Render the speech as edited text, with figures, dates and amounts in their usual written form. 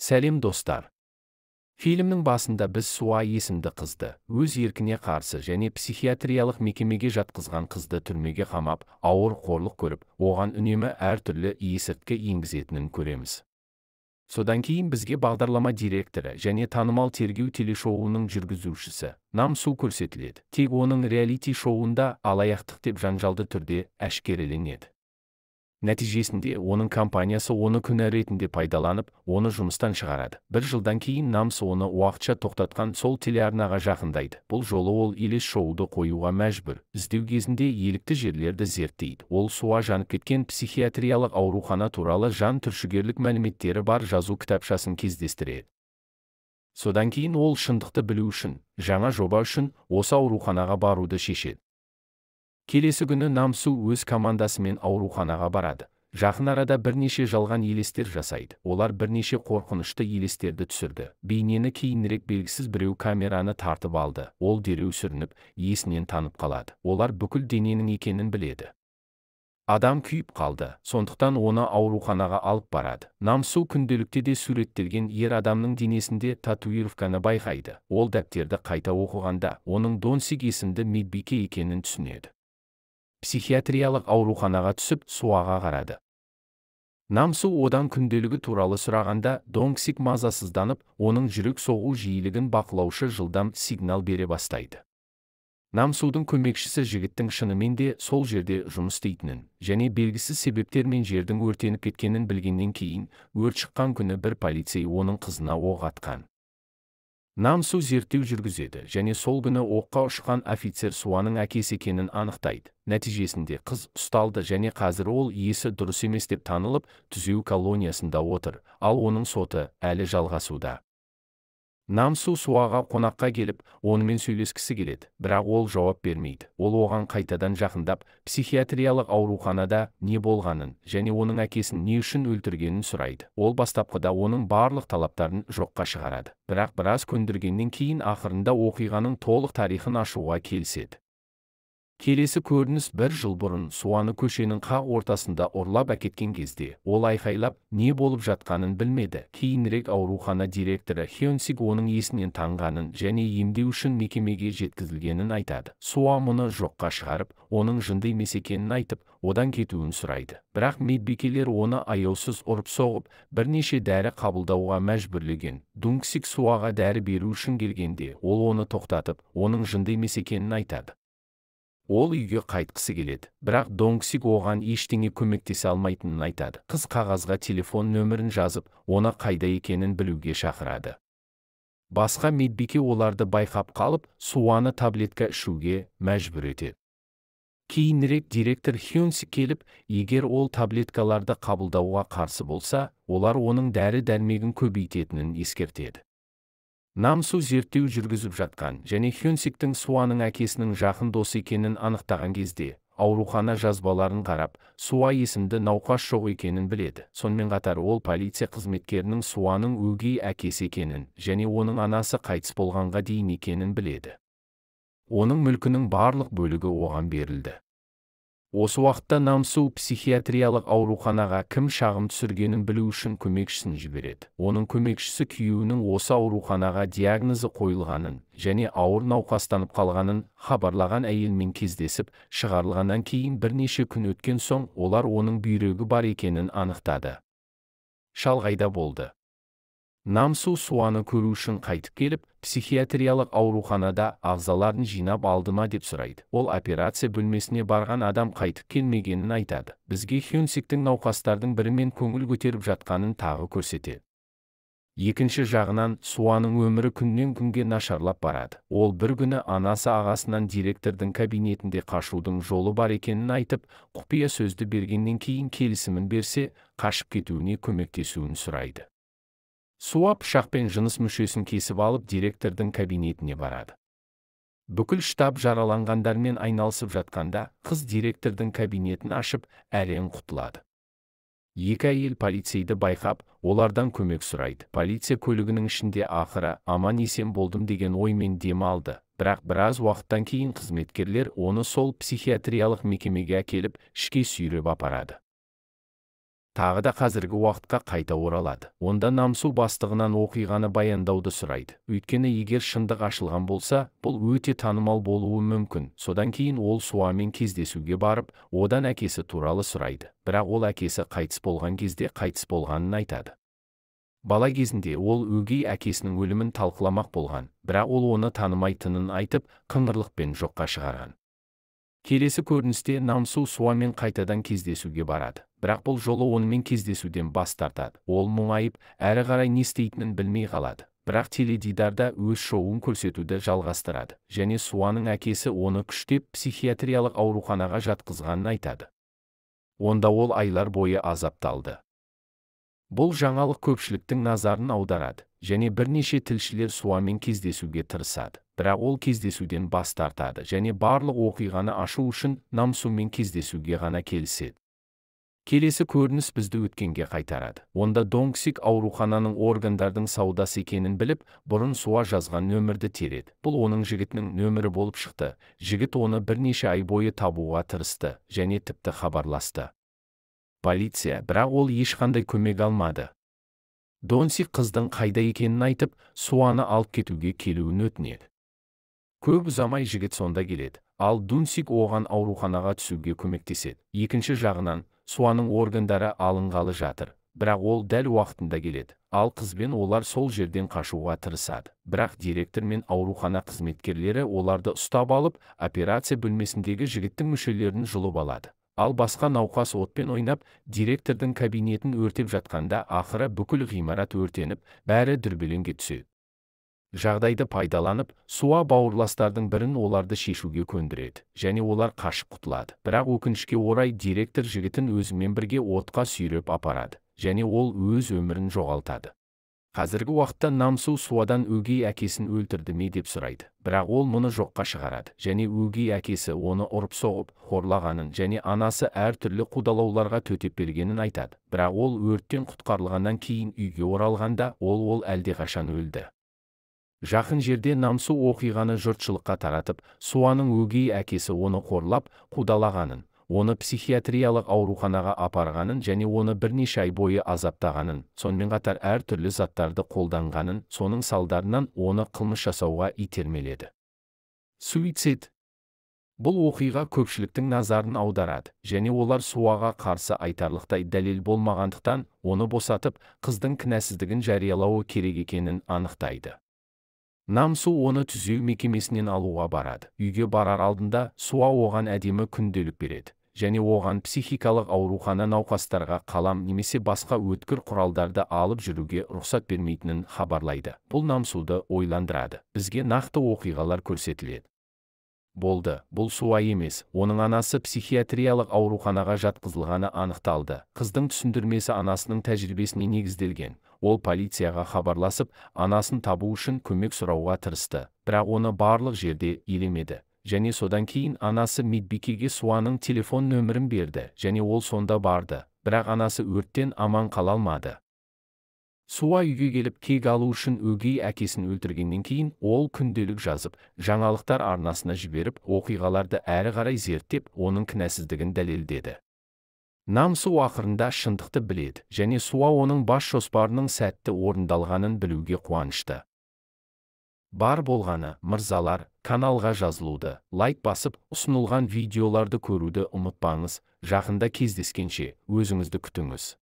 Сәлем достар. Фильмнің басында біз Суа есімді қызды, өз еркіне қарсы және психиатриялық мекемеге жатқызған қызды түрмеге қамап, ауыр қорлық көріп, оған үнемі әртүрлі есірткі енгізетінін көреміз. Содан кейін бізге бағдарлама директоры және танымал тергеу телешоуының жүргізушісі Нам Су көрсетіледі. Тек оның реалити шоуында алаяқтық деп жанжалды түрде әшкереленеді. Нәтижесінде оның компаниясы оны күнә ретінде пайдаланып, оны жұмыстан шығарады. Бір жылдан кейін Нам Су оны уақытша тоқтатқан сол телеарнаға жақындайды. Бұл жолы ол елес шоуды қоюға мәжбүр. Іздеу кезінде елікті жерлерді зерттейді. Ол Суа жанып кеткен психиатриялық аурухана туралы жан түршігерлік мәліметтері бар жазу кітапшасын кездестіреді. Содан кейін ол шындықты білу үшін, жаңа жоба үшін осы ауруханаға баруды шешеді. Келесі күні Нам Су өз командасымен ауруханаға барады. Жақын арада бірнеше жалған елестер жасайды. Олар бірнеше қорқынышты елестерді түсірді. Бейнені кейінірек белгісіз біреу камераны тартып алды. Ол дереу сүрініп, есінен танып қалады. Олар бүкіл дененің екенін біледі. Адам күйіп қалды, сондықтан оны ауруханаға алып барады. Нам Су күнделікте де суреттелген ер адамның денесінде татуировканы байқайды. Ол дәптерді қайта оқығанда, оның Донсик есімді медбике екенін түсінеді. Психиатриялық ауруханаға түсіп, Суаға қарады. Нам Су одан күнделігі туралы сұрағанда, Донсик мазасызданып, оның жүрек соғу жиілігін бақылаушы жылдам сигнал бере бастайды. Нам Судың көмекшісі жігіттің шынымен де сол жерде жұмыс істейтінін, және белгісіз себептермен жердің өртеніп кеткенін білгеннен кейін, өрт шыққан күні бір полицей оның қызына оқ атқан. Нам Су зерттеу жүргізеді және сол күні оққа ұшқан офицер Суаның әкесі екенін анықтайды. Нәтижесінде қыз ұсталды және қазір ол есі дұрыс емес деп танылып, түзеу колониясында отыр, ал оның соты әлі жалғасуда. Нам Су Суаға қонаққа келіп, онымен сөйлескісі келеді, бірақ ол жауап бермейді. Ол оған қайтадан жақындап, психиатриялық ауруханада не болғанын және оның әкесін не үшін өлтіргенін сұрайды. Ол бастапқыда оның барлық талаптарын жоққа шығарады. Бірақ біраз көндіргеннен кейін ақырында оқиғаның толық тарихын ашуға келіседі. Келесі көрініс бір жыл бұрын Суаны көшенің қақ ортасында ұрлап әкеткен кезде, ол айқайлап, не болып жатқанын білмеді. Кейінірек аурухана директоры Хёнсик оның есінен танғанын және емдеу үшін мекемеге жеткізілгенін айтады. Суа мұны жоққа шығарып, оның жынды емес екенін айтып, одан кетуін сұрайды. Бірақ медбикелер оны аяусыз ұрып-соғып, бірнеше дәрі қабылдауға мәжбүрлеген. Донсик Суаға дәрі беру үшін келгенде, ол оны тоқтатып, оның жынды емес екенін айтады. Ол үйге қайтқысы келеді, бірақ Донсик оған ештеңе көмектесе алмайтынын айтады. Қыз қағазға телефон нөмірін жазып, оны қайда екенін білуге шақырады. Басқа медбике оларды байқап қалып, Суаны таблетка ішуге мәжбүр етеді. Кейінірек директор Хёнсик келіп, егер ол таблеткаларды қабылдауға қарсы болса, олар оның дәрі-дәрмегін көбейтетінін ескертеді. Нам Су зерттеу жүргізіп жатқан және Хёнсиктің Суаның әкесінің жақын досы екенін анықтаған кезде, аурухана жазбаларын қарап, Суа есімді науқас жоқ екенін біледі. Сонымен қатар ол полиция қызметкерінің Суаның өгей әкесі екенін және оның анасы қайтыс болғанға дейін екенін біледі. Оның мүлкінің барлық бөлігі оған берілді. Осы уақытта Нам Су психиатриялық ауруханаға кім шағым түсіргенін білу үшін көмекшісін жібереді. Оның көмекшісі күйеуінің осы ауруханаға диагнозы қойылғанын және ауыр науқастанып қалғанын хабарлаған әйелмен кездесіп, шығарылғаннан кейін бірнеше күн өткен соң олар оның бүйрегі бар екенін анықтады. Шалғайда болды. Нам Су Суаны көру үшін қайтып келіп, психиатриялық ауруханада ағзаларын жинап алды ма деп сұрайды. Ол операция бөлмесіне барған адам қайтып келмегенін айтады. Бізге Хёнсиктің науқастардың бірімен көңіл көтеріп жатқанын тағы көрсетеді. Екінші жағынан, Суаның өмірі күннен күнге нашарлап барады. Ол бір күні анасы ағасынан директордың кабинетінде қашудың жолы бар екенін айтып, құпия сөзді бергеннен кейін келісімін берсе, қашып кетуіне көмектесуін сұрайды. Суа пышақпен жыныс мүшесін кесіп алып директордың кабинетіне барады. Бүкіл штаб жараланғандармен айналысып жатқанда, қыз директордың кабинетін ашып, әрең құтылады. Екі әйел полицейді байқап, олардан көмек сұрайды. Полиция көлігінің ішінде ақыры аман-есен болдым деген оймен дем алды. Бірақ біраз уақыттан кейін қызметкерлер оны сол психиатриялық мекемеге әкеліп, ішке сүйреп апарады. тағы да қазіргі уақытқа қайта оралады. Онда Намсу бастығынан оқиғаны баяндауды сұрайды. Өйткені егер шындық ашылған болса, бұл өте танымал болуы мүмкін. Содан кейін ол Суамен кездесуге барып, одан әкесі туралы сұрайды. Бірақ ол әкесі қайтыс болған кезде қайтыс болғанын айтады. Бала кезінде ол өгей әкесінің өлімін талқыламақ болған, бірақ ол оны танымайтынын айтып, қыңырлықпен жоққа шығарған. Келесі көріністе Намсу Суамен қайтадан кездесуге барады. Бірақ бұл жолы онымен кездесуден бас тартады. Ол мұңайып, әрі қарай не істейтінін білмей қалады. Бірақ теледидарда өз шоуын көрсетуді жалғастырады. Және Суаның әкесі оны күштеп психиатриялық ауруханаға жатқызғанын айтады. Онда ол айлар бойы азапталды. Бұл жаңалық көпшіліктің назарын аударады, және бірнеше тілшілер Суамен кездесуге тырысады. Бірақ ол кездесуден бас тартады және барлық оқиғаны ашу үшін Намсумен кездесуге ғана келіседі. Келесі көрініс бізді өткенге қайтарады. Онда Донгсик аурухананың органдардың саудасы екенін біліп, бұрын Суа жазған нөмірді тереді. Бұл оның жігітінің нөмірі болып шықты. Жігіт оны бірнеше ай бойы табуға тырысты және тіпті хабарласты. Полиция, бірақ ол ешқандай көмек алмады. Донсик қыздың қайда екенін айтып, Суаны алып кетуге келуін өтінеді. Көп ұзамай жігіт сонда келеді, ал Дунсик оған ауруханаға түсуге көмектеседі. Екінші жағынан, Суаның органдары алынғалы жатыр, бірақ ол дәл уақытында келеді. Ал қызбен олар сол жерден қашуға тырысады. Бірақ директор мен аурухана қызметкерлері оларды ұстап алып, операция бөлмесіндегі жігіттің мүшелерін жұлып алады. Ал басқа науқас отпен ойнап, директордың кабинетін өртеп жатқанда ақыры бүкіл ғимарат өртеніп, бәрі дүрбелеңге түседі. Жағдайды пайдаланып, Суа бауырластардың бірін оларды шешуге көндіреді, және олар қашып құтылады. Бірақ өкінішке орай директор жігітін өзімен бірге отқа сүйреп апарады, және ол өз өмірін жоғалтады. Қазіргі уақытта Намсу Суадан өгей әкесін өлтірді ме деп сұрайды. Бірақ ол мұны жоққа шығарады, және өгей әкесі оны ұрып-соғып, қорлағанын және анасы әртүрлі қудалауларға төтеп бергенін айтады. Бірақ ол өрттен құтқарылғаннан кейін үйге оралғанда, ол әлдеқашан өлді. Жақын жерде Намсу оқиғаны жұртшылыққа таратып, Суаның өгей әкесі оны қорлап, қудалағанын, оны психиатриялық ауруханаға апарғанын және оны бірнеше ай бойы азаптағанын, сонымен қатар әртүрлі заттарды қолданғанын, соның салдарынан оны қылмыс жасауға итермеледі. Суицид. Бұл оқиға көпшіліктің назарын аударады, және олар Суаға қарсы айтарлықтай дәлел болмағандықтан, оны босатып, қыздың кінәсіздігін жариялауы керек екенін анықтайды. Намсу оны түзеу мекемесінен алуға барады. Үйге барар алдында Суа оған әдемі күнделік береді, және оған психикалық аурухана науқастарға қалам немесе басқа өткір құралдарды алып жүруге рұқсат бермейтінін хабарлайды. Бұл Намсуды ойландырады. Бізге нақты оқиғалар көрсетіледі. Болды, бұл Суа емес, оның анасы психиатриялық ауруханаға жатқызылғаны анықталды. Қыздың түсіндірмесі анасының тәжірибесіне негізделген. Ол полицияға хабарласып, анасын табу үшін көмек сұрауға тырысты, бірақ оны барлық жерде елемеді. Және содан кейін анасы медбикеге Суаның телефон нөмірін берді, және ол сонда барды, бірақ анасы өрттен аман қала алмады. Суа үйге келіп кек алу үшін өгей әкесін өлтіргеннен кейін, ол күнделік жазып, жаңалықтар арнасына жіберіп, оқиғаларды әрі қарай зерттеп, оның кінәсіздігін дәлелдеді. Намсу ақырында шындықты біледі, және Суа оның бас жоспарының сәтті орындалғанын білуге қуанышты. Бар болғаны, мырзалар, каналға жазылуды, лайк басып, ұсынылған видеоларды көруді ұмытпаңыз. Жақында кездескенше, өзіңізді күтіңіз.